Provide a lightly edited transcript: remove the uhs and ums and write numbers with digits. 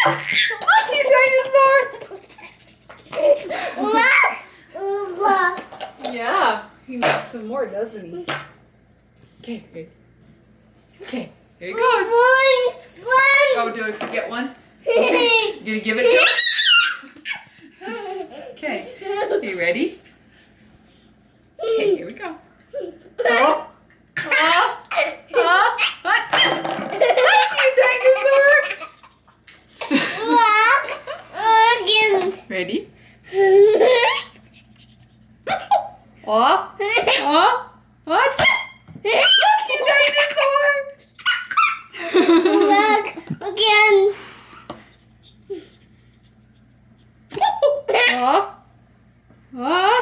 Look, you dinosaur! Look. Yeah, he wants some more, doesn't he? Okay, good. Okay, here he goes. Oh, do I forget one? Okay, you gonna give it to him? Okay, you ready? Okay, here we go. Oh! Oh! Oh! You dinosaur! Ready? Oh! Oh! What? Look, you dinosaur! Look again. Oh! Oh!